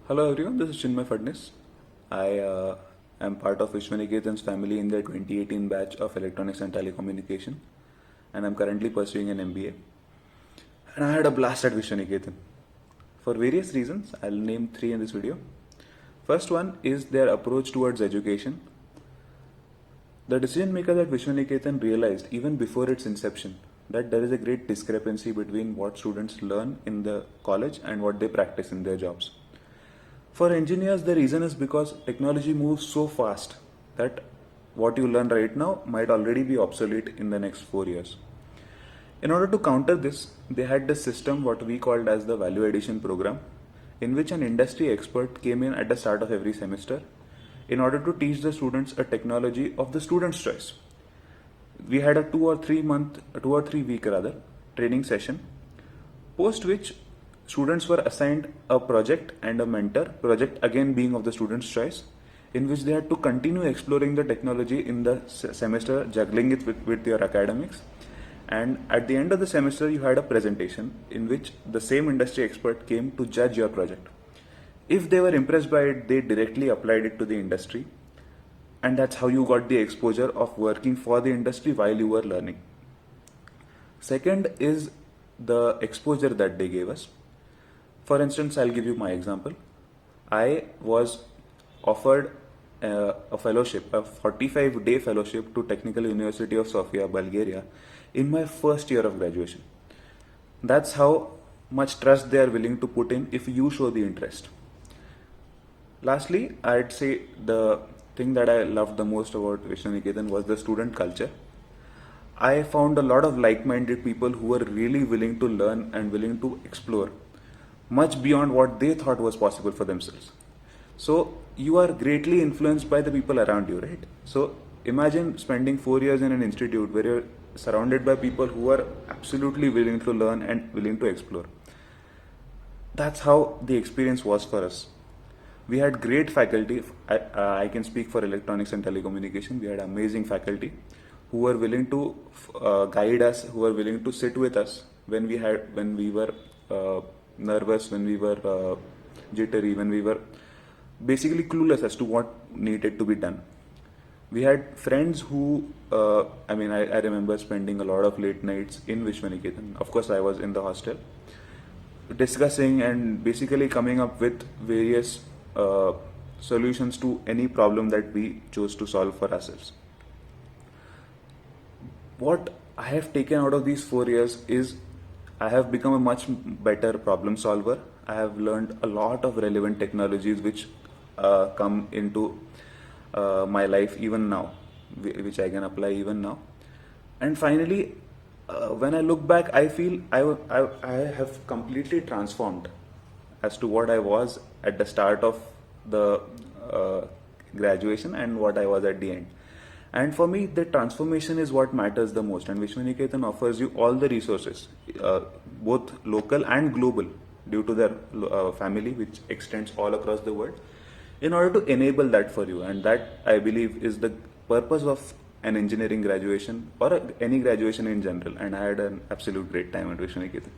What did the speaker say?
Hello everyone, this is Chinmay Fadnis. I am part of Vishwaniketan's family in the 2018 batch of Electronics and Telecommunication, and I'm currently pursuing an MBA. And I had a blast at Vishwaniketan. For various reasons, I'll name three in this video. First one is their approach towards education. The decision maker at Vishwaniketan realized even before its inception that there is a great discrepancy between what students learn in the college and what they practice in their jobs. For engineers, the reason is because technology moves so fast that what you learn right now might already be obsolete in the next 4 years. In order to counter this, they had this system, what we called as the value addition program, in which an industry expert came in at the start of every semester in order to teach the students a technology of the student's choice. We had a 2 or 3 week training session, post which students were assigned a project and a mentor, project again being of the student's choice, in which they had to continue exploring the technology in the semester, juggling it with your academics. And at the end of the semester, you had a presentation in which the same industry expert came to judge your project. If they were impressed by it, they directly applied it to the industry. And that's how you got the exposure of working for the industry while you were learning. Second is the exposure that they gave us. For instance, I'll give you my example. I was offered a fellowship, a 45-day fellowship to Technical University of Sofia, Bulgaria, in my first year of graduation. That's how much trust they are willing to put in if you show the interest. Lastly, I'd say the thing that I loved the most about Vishwaniketan was the student culture. I found a lot of like-minded people who were really willing to learn and willing to explore much beyond what they thought was possible for themselves. So you are greatly influenced by the people around you, right? So imagine spending 4 years in an institute where you're surrounded by people who are absolutely willing to learn and willing to explore. That's how the experience was for us. We had great faculty. I can speak for electronics and telecommunication. We had amazing faculty who were willing to guide us, who were willing to sit with us when we were nervous, when we were jittery, when we were basically clueless as to what needed to be done. We had friends who, I remember spending a lot of late nights in Vishwaniketan. Of course, I was in the hostel, discussing and basically coming up with various solutions to any problem that we chose to solve for ourselves. What I have taken out of these 4 years is I have become a much better problem solver. I have learned a lot of relevant technologies which come into my life even now, which I can apply even now. And finally, when I look back, I feel I have completely transformed as to what I was at the start of the graduation and what I was at the end. And for me, the transformation is what matters the most. And Vishwaniketan offers you all the resources, both local and global, due to their family, which extends all across the world, in order to enable that for you. And that, I believe, is the purpose of an engineering graduation or any graduation in general. And I had an absolute great time at Vishwaniketan.